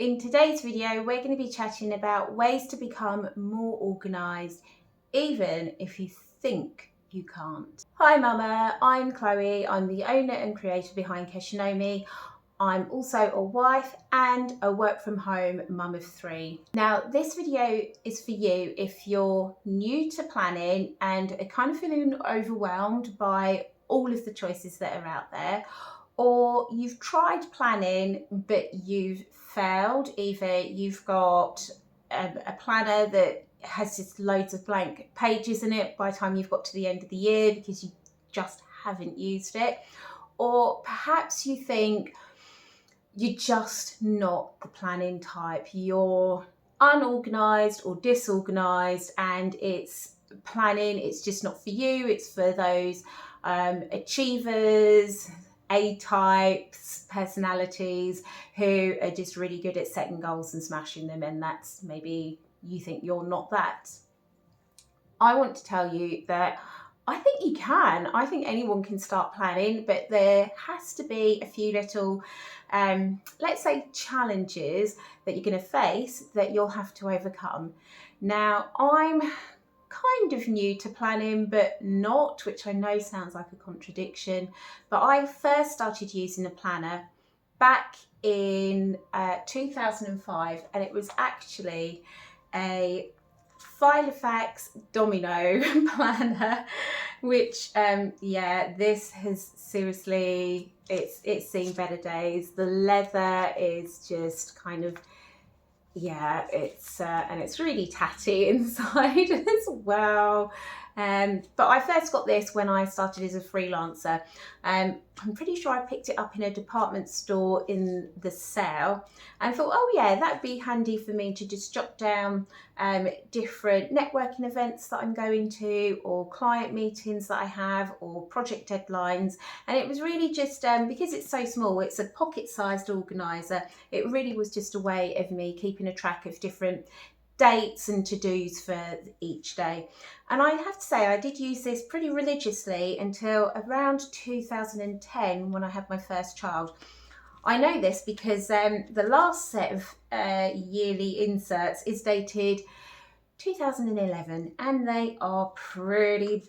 In today's video, we're going to be chatting about ways to become more organised, even if you think you can't. Hi Mama, I'm Chloe. I'm the owner and creator behind Keshinomi. I'm also a wife and a work from home mum of 3. Now, this video is for you if you're new to planning and are kind of feeling overwhelmed by all of the choices that are out there, or you've tried planning but you've failed. Either you've got a planner that has just loads of blank pages in it by the time you've got to the end of the year because you just haven't used it, or perhaps you think you're just not the planning type. You're unorganised or disorganised and it's just not for you. It's for those achievers, A-types, personalities who are just really good at setting goals and smashing them, and that's maybe you think you're not that. I want to tell you that I think you can. I think anyone can start planning, but there has to be a few little, let's say, challenges that you're going to face that you'll have to overcome. Now, I'm kind of new to planning, but not, which I know sounds like a contradiction, but I first started using a planner back in 2005, and it was actually a Filofax domino planner, which this has seriously, it's seen better days. The leather is just kind of, and it's really tatty inside as well. But I first got this when I started as a freelancer. I'm pretty sure I picked it up in a department store in the sale and thought, oh yeah, that'd be handy for me to just jot down different networking events that I'm going to, or client meetings that I have, or project deadlines. And it was really just, because it's so small, it's a pocket-sized organiser, it really was just a way of me keeping a track of different dates and to-dos for each day. And I have to say, I did use this pretty religiously until around 2010 when I had my first child. I know this because the last set of yearly inserts is dated 2011 and they are pretty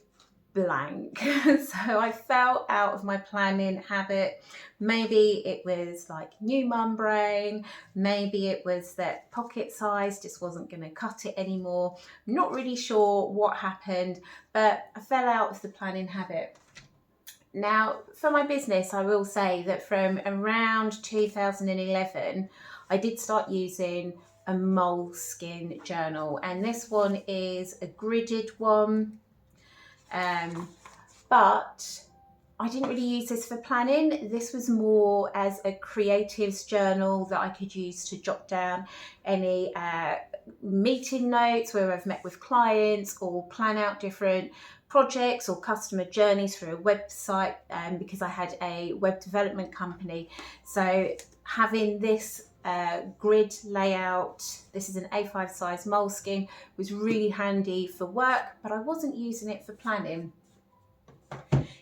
blank. So I fell out of my planning habit. Maybe it was like new mum brain, maybe it was that pocket size just wasn't going to cut it anymore. I'm not really sure what happened, but I fell out of the planning habit. Now, for my business, I will say that from around 2011, I did start using a moleskin journal, and this one is a gridded one. But I didn't really use this for planning. This was more as a creatives journal that I could use to jot down any meeting notes where I've met with clients, or plan out different projects or customer journeys for a website, because I had a web development company. So having this grid layout, this is an A5 size moleskin, was really handy for work, but I wasn't using it for planning.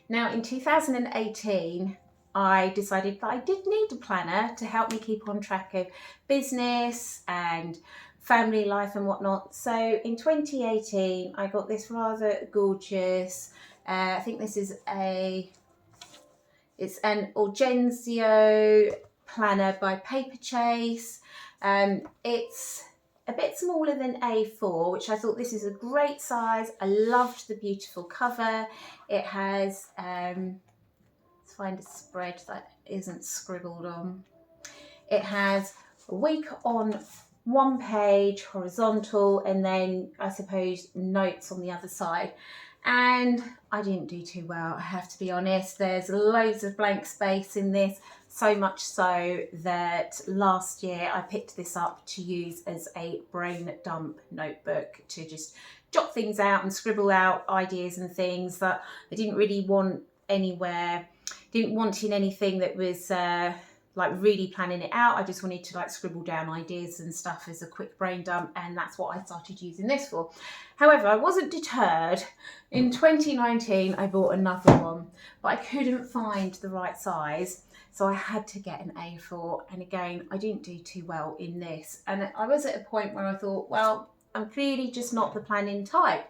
Now in 2018, I decided that I did need a planner to help me keep on track of business and family life and whatnot. So in 2018, I got this rather gorgeous, I think this is it's an Orgenzio planner by Paperchase. It's a bit smaller than A4, which I thought this is a great size. I loved the beautiful cover. It has, let's find a spread that isn't scribbled on. It has a week on one page, horizontal, and then I suppose notes on the other side. And I didn't do too well, I have to be honest. There's loads of blank space in this, so much so that last year I picked this up to use as a brain dump notebook to just jot things out and scribble out ideas and things that I didn't really want anywhere. Didn't want in anything that was like really planning it out. I just wanted to like scribble down ideas and stuff as a quick brain dump, and that's what I started using this for. However, I wasn't deterred. In 2019, I bought another one, but I couldn't find the right size. So I had to get an A4. And again, I didn't do too well in this. And I was at a point where I thought, well, I'm clearly just not the planning type.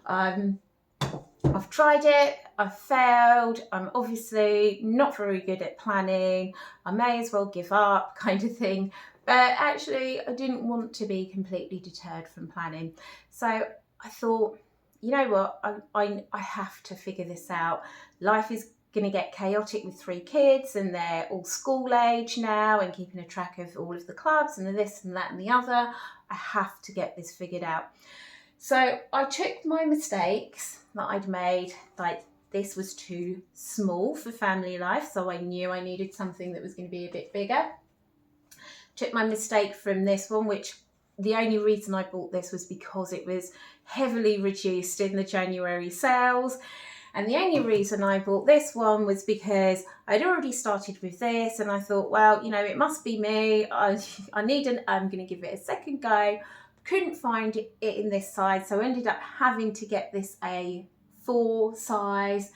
I've tried it, I've failed, I'm obviously not very good at planning, I may as well give up, kind of thing. But actually, I didn't want to be completely deterred from planning. So I thought, you know what, I have to figure this out. Life is going to get chaotic with 3 kids and they're all school age now and keeping a track of all of the clubs and the this and that and the other. I have to get this figured out. So I took my mistakes that I'd made, like this was too small for family life, so I knew I needed something that was going to be a bit bigger. Took my mistake from this one, which the only reason I bought this was because it was heavily reduced in the January sales. And the only reason I bought this one was because I'd already started with this and I thought, well, you know, it must be me. I'm going to give it a second go. Couldn't find it in this size, so I ended up having to get this A4 size,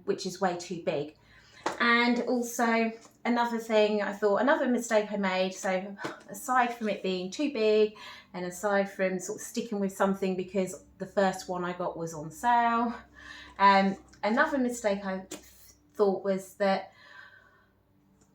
which is way too big. And also another thing, I thought another mistake I made, so aside from it being too big and aside from sort of sticking with something because the first one I got was on sale, another mistake I thought was that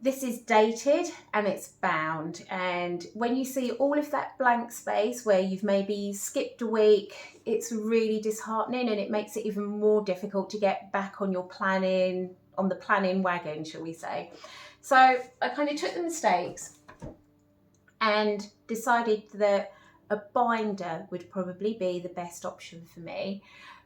this is dated and it's bound, and when you see all of that blank space where you've maybe skipped a week, it's really disheartening and it makes it even more difficult to get back on your planning, on the planning wagon, shall we say. So I kind of took the mistakes and decided that a binder would probably be the best option for me.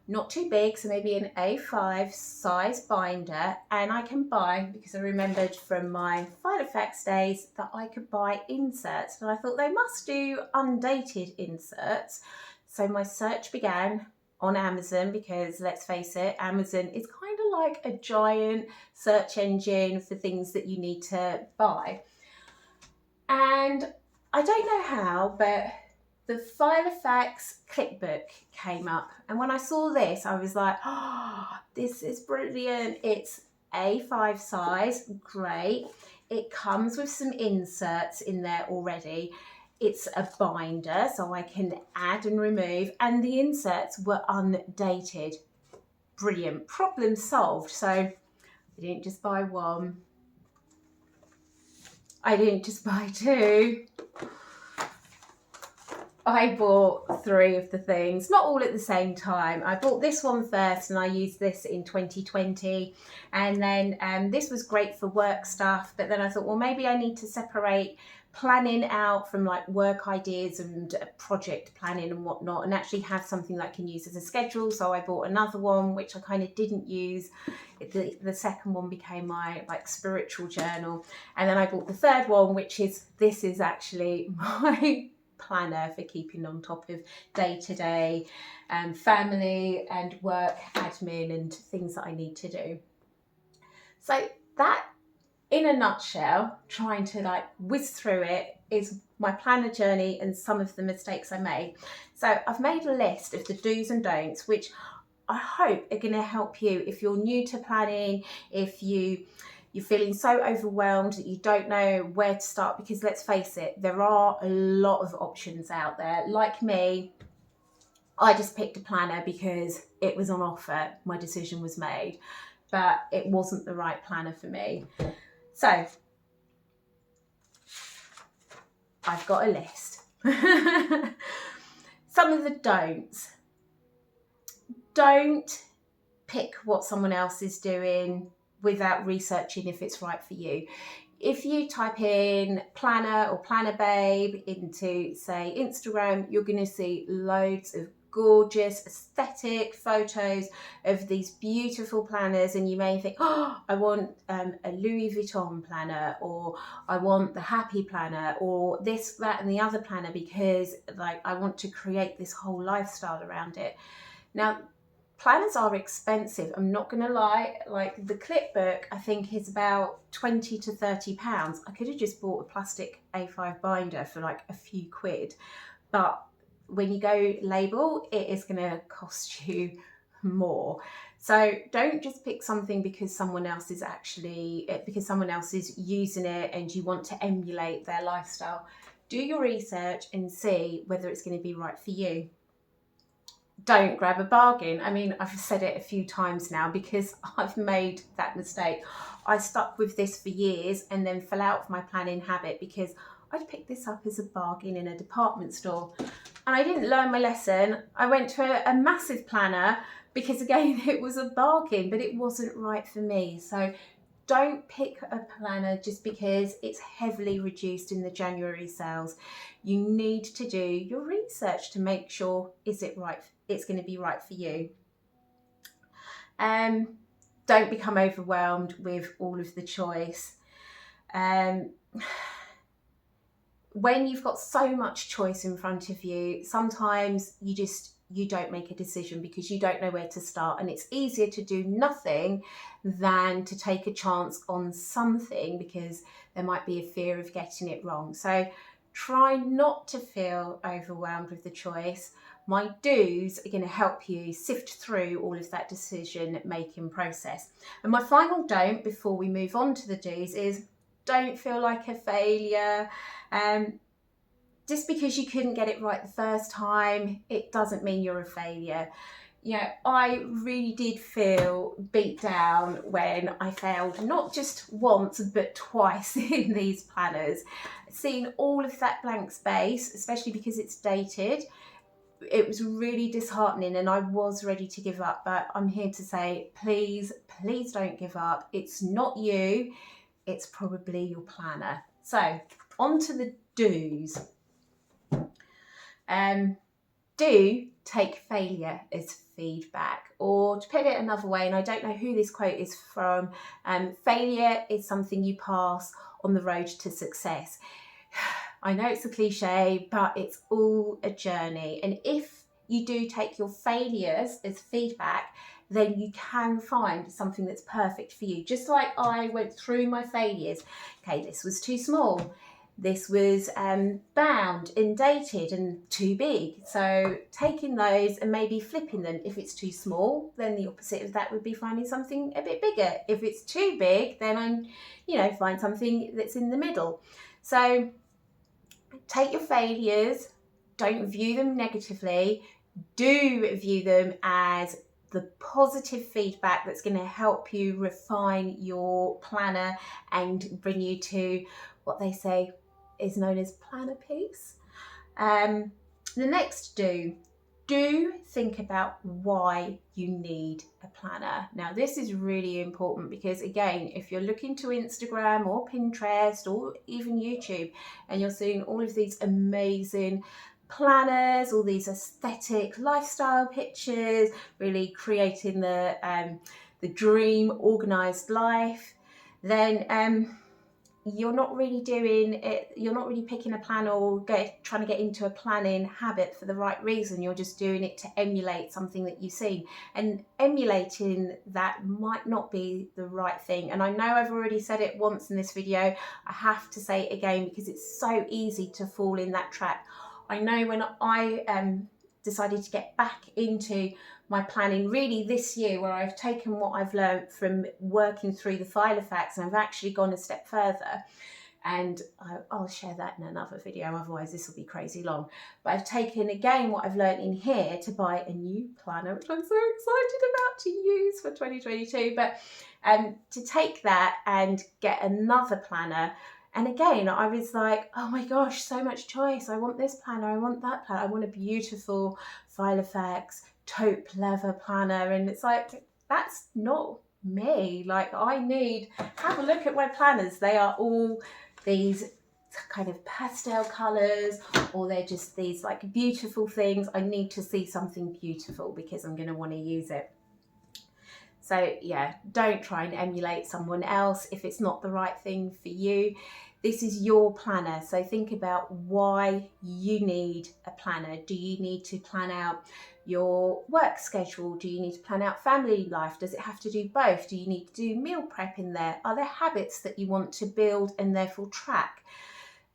Not too big, so maybe an A5 size binder, and I can buy, because I remembered from my Filofax days that I could buy inserts, and I thought they must do undated inserts. So my search began on Amazon, because let's face it, Amazon is kind of like a giant search engine for things that you need to buy. And I don't know how, but the Filofax Clipbook came up, and when I saw this, I was like, oh, this is brilliant. It's A5 size, great. It comes with some inserts in there already. It's a binder, so I can add and remove, and the inserts were undated. Brilliant, problem solved. So I didn't just buy one, I didn't just buy 2. I bought 3 of the things, not all at the same time. I bought this one first and I used this in 2020. And then this was great for work stuff. But then I thought, well, maybe I need to separate planning out from like work ideas and project planning and whatnot, and actually have something that I can use as a schedule. So I bought another one, which I kind of didn't use. The second one became my like spiritual journal. And then I bought the third one, which is, this is actually my planner for keeping on top of day-to-day family and work admin and things that I need to do. So that, in a nutshell, trying to like whiz through it, is my planner journey and some of the mistakes I made. So I've made a list of the do's and don'ts, which I hope are going to help you if you're new to planning, if you're feeling so overwhelmed that you don't know where to start, because let's face it, there are a lot of options out there. Like me, I just picked a planner because it was on offer. My decision was made, but it wasn't the right planner for me. So I've got a list. Some of the don'ts. Don't pick what someone else is doing without researching if it's right for you. If you type in planner or planner babe into, say, Instagram, you're going to see loads of gorgeous aesthetic photos of these beautiful planners, and you may think, oh, I want a Louis Vuitton planner, or I want the happy planner, or this, that and the other planner, because like I want to create this whole lifestyle around it. Now, planners are expensive, I'm not going to lie. Like the Clipbook, I think is about £20 to £30. I could have just bought a plastic A5 binder for like a few quid, but when you go label, it is going to cost you more. So don't just pick something because someone else is using it and you want to emulate their lifestyle. Do your research and see whether it's going to be right for you. Don't grab a bargain. I mean, I've said it a few times now because I've made that mistake. I stuck with this for years and then fell out of my planning habit because I'd picked this up as a bargain in a department store and I didn't learn my lesson. I went to a massive planner because again, it was a bargain, but it wasn't right for me. So don't pick a planner just because it's heavily reduced in the January sales. You need to do your research to make sure it's going to be right for you. Don't become overwhelmed with all of the choice. When you've got so much choice in front of you, sometimes you don't make a decision because you don't know where to start, and it's easier to do nothing than to take a chance on something because there might be a fear of getting it wrong. So try not to feel overwhelmed with the choice. My do's are going to help you sift through all of that decision making process. And my final don't before we move on to the do's is don't feel like a failure. Just because you couldn't get it right the first time, it doesn't mean you're a failure. You know, I really did feel beat down when I failed, not just once, but twice in these planners. Seeing all of that blank space, especially because it's dated, it was really disheartening and I was ready to give up. But I'm here to say, please, please don't give up. It's not you, it's probably your planner. So on to the do's. Do take failure as feedback, or to put it another way, and I don't know who this quote is from, failure is something you pass on the road to success. I know it's a cliche, but it's all a journey. And if you do take your failures as feedback, then you can find something that's perfect for you. Just like I went through my failures. Okay, this was too small. This was bound and dated and too big. So taking those and maybe flipping them. If it's too small, then the opposite of that would be finding something a bit bigger. If it's too big, then find something that's in the middle. So take your failures, don't view them negatively, do view them as the positive feedback that's going to help you refine your planner and bring you to what they say is known as planner peace. The next do think about why you need a planner. Now this is really important because again, if you're looking to Instagram or Pinterest or even YouTube and you're seeing all of these amazing planners, all these aesthetic lifestyle pictures, really creating the dream organized life, then you're not really doing it, you're not really picking a plan or trying to get into a planning habit for the right reason. You're just doing it to emulate something that you've seen, and emulating that might not be the right thing. And I know I've already said it once in this video, I have to say it again because it's so easy to fall in that trap. I know when I decided to get back into my planning really this year, where I've taken what I've learned from working through the Filofax and I've actually gone a step further, and I'll share that in another video, otherwise this will be crazy long. But I've taken again what I've learned in here to buy a new planner, which I'm so excited about to use for 2022, but to take that and get another planner. And again, I was like, oh my gosh, so much choice. I want this planner, I want that planner, I want a beautiful Filofax taupe leather planner. And it's like, that's not me. Like, have a look at my planners. They are all these kind of pastel colours, or they're just these like beautiful things. I need to see something beautiful because I'm going to want to use it. So yeah, don't try and emulate someone else if it's not the right thing for you. This is your planner, so think about why you need a planner. Do you need to plan out your work schedule? Do you need to plan out family life? Does it have to do both? Do you need to do meal prep in there? Are there habits that you want to build and therefore track?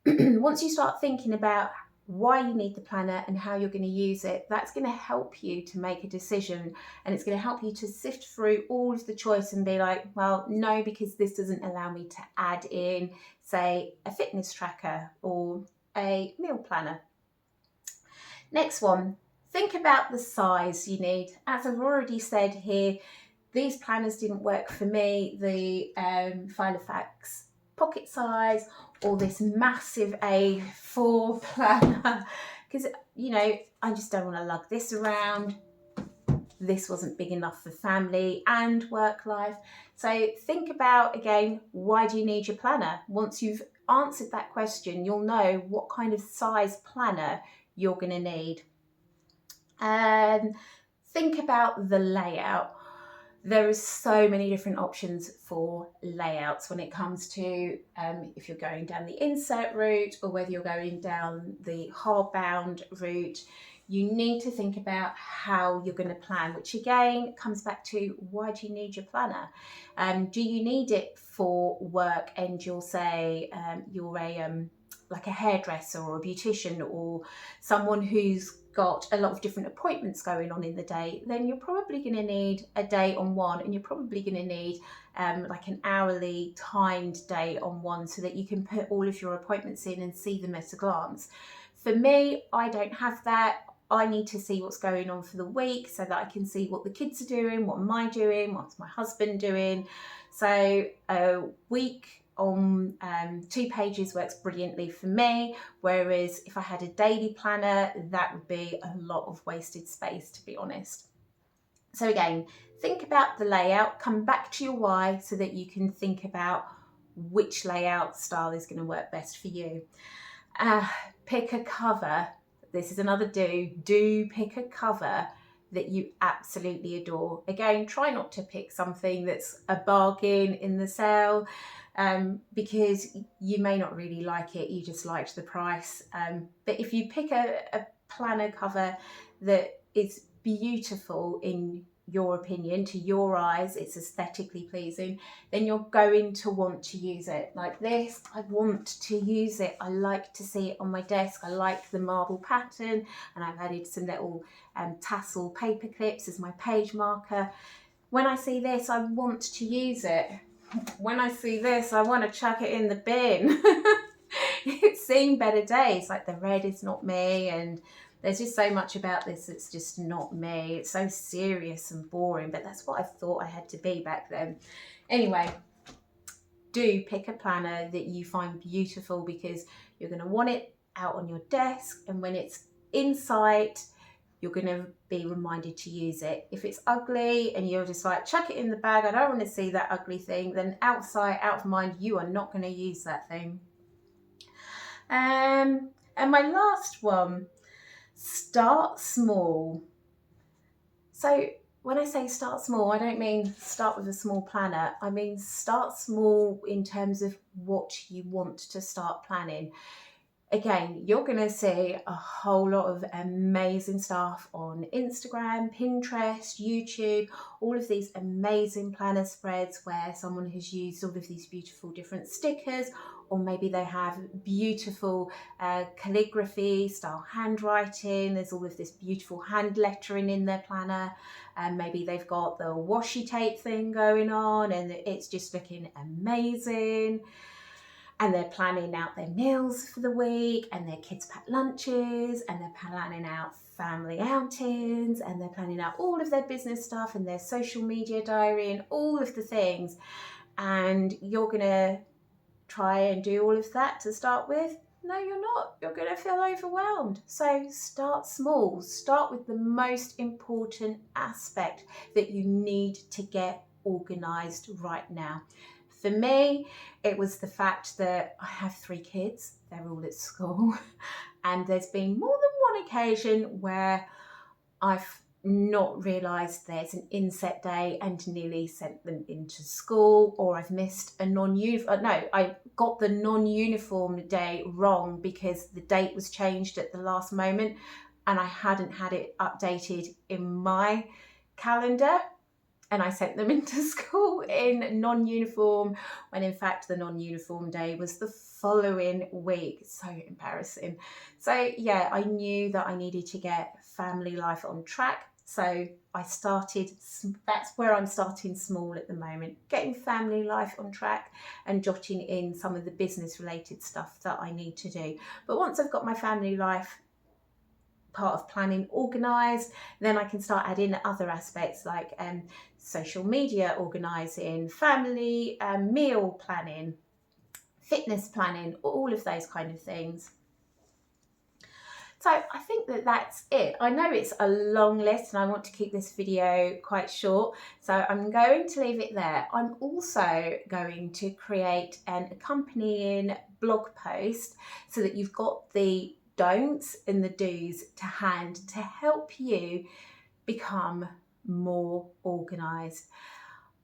Once you start thinking about why you need the planner and how you're going to use it, that's going to help you to make a decision, and it's going to help you to sift through all of the choice and be like, well, no, because this doesn't allow me to add in, say, a fitness tracker or a meal planner. Next one, think about the size you need. As I've already said here, these planners didn't work for me. The Filofax pocket size or this massive A4 planner, because, you know, I just don't want to lug this around. This wasn't big enough for family and work life. So think about, again, why do you need your planner? Once you've answered that question, you'll know what kind of size planner you're going to need. And think about the layout. There are so many different options for layouts when it comes to if you're going down the insert route or whether you're going down the hardbound route. You need to think about how you're going to plan, which again comes back to, why do you need your planner? Do you need it for work and you'll say you're like a hairdresser or a beautician or someone who's got a lot of different appointments going on in the day? Then you're probably going to need a day on one, and you're probably going to need like an hourly timed day on one so that you can put all of your appointments in and see them at a glance. For me, I don't have that. I need to see what's going on for the week so that I can see what the kids are doing, what am I doing, what's my husband doing. So a week on 2 pages works brilliantly for me, whereas if I had a daily planner, that would be a lot of wasted space, to be honest. So again, think about the layout, come back to your why so that you can think about which layout style is going to work best for you. Pick a cover. This is another do pick a cover that you absolutely adore. Again, try not to pick something that's a bargain in the sale, because you may not really like it, you just liked the price. But if you pick a planner cover that is beautiful in your opinion, to your eyes, it's aesthetically pleasing, then you're going to want to use it. Like this, I want to use it. I like to see it on my desk. I like the marble pattern, and I've added some little tassel paper clips as my page marker. When I see this, I want to use it. When I see this, I want to chuck it in the bin. It's seen better days, like the red is not me, and there's just so much about this that's just not me. It's so serious and boring, but that's what I thought I had to be back then. Anyway, do pick a planner that you find beautiful, because you're going to want it out on your desk, and when it's in sight, you're going to be reminded to use it. If it's ugly and you're just like, chuck it in the bag, I don't want to see that ugly thing, then out of sight, out of mind, you are not going to use that thing. And my last one, start small. So when I say start small, I don't mean start with a small planner. I mean start small in terms of what you want to start planning. Again, you're going to see a whole lot of amazing stuff on Instagram, Pinterest, YouTube, all of these amazing planner spreads where someone has used all of these beautiful different stickers, or maybe they have beautiful calligraphy style handwriting. There's all of this beautiful hand lettering in their planner, and maybe they've got the washi tape thing going on and it's just looking amazing. And they're planning out their meals for the week, and their kids pack lunches, and they're planning out family outings, and they're planning out all of their business stuff and their social media diary and all of the things. And you're going to try and do all of that to start with? No, you're not. You're going to feel overwhelmed. So start small. Start with the most important aspect that you need to get organised right now. For me, it was the fact that I have 3 kids, they're all at school, and there's been more than one occasion where I've not realised there's an inset day and nearly sent them into school, or I've missed a I got the non-uniform day wrong because the date was changed at the last moment and I hadn't had it updated in my calendar. and I sent them into school in non-uniform, when in fact the non-uniform day was the following week. So embarrassing. So yeah, I knew that I needed to get family life on track. So I started, that's where I'm starting small at the moment, getting family life on track and jotting in some of the business related stuff that I need to do. But once I've got my family life part of planning organised, then I can start adding other aspects like social media organising, family meal planning, fitness planning, all of those kind of things. So I think that that's it. I know it's a long list and I want to keep this video quite short, so I'm going to leave it there. I'm also going to create an accompanying blog post so that you've got the don'ts and the do's to hand to help you become more organised.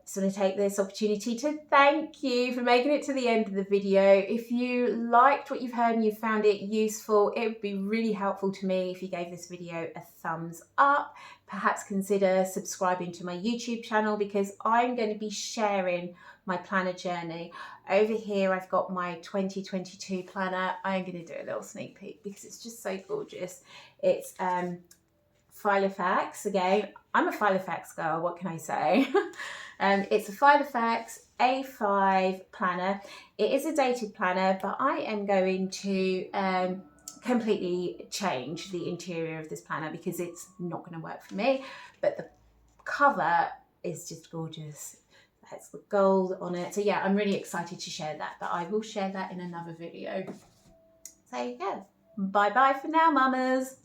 So I take this opportunity to thank you for making it to the end of the video. If you liked what you've heard and you found it useful, it would be really helpful to me if you gave this video a thumbs up. Perhaps consider subscribing to my YouTube channel, because I'm going to be sharing my planner journey. Over here I've got my 2022 planner. I'm going to do a little sneak peek because it's just so gorgeous. It's Filofax. Again, I'm a Filofax girl, what can I say? It's a Filofax A5 planner. It is a dated planner, but I am going to completely change the interior of this planner because it's not going to work for me. But the cover is just gorgeous. That's the gold on it. So yeah, I'm really excited to share that, but I will share that in another video. So yeah, bye bye for now, mamas.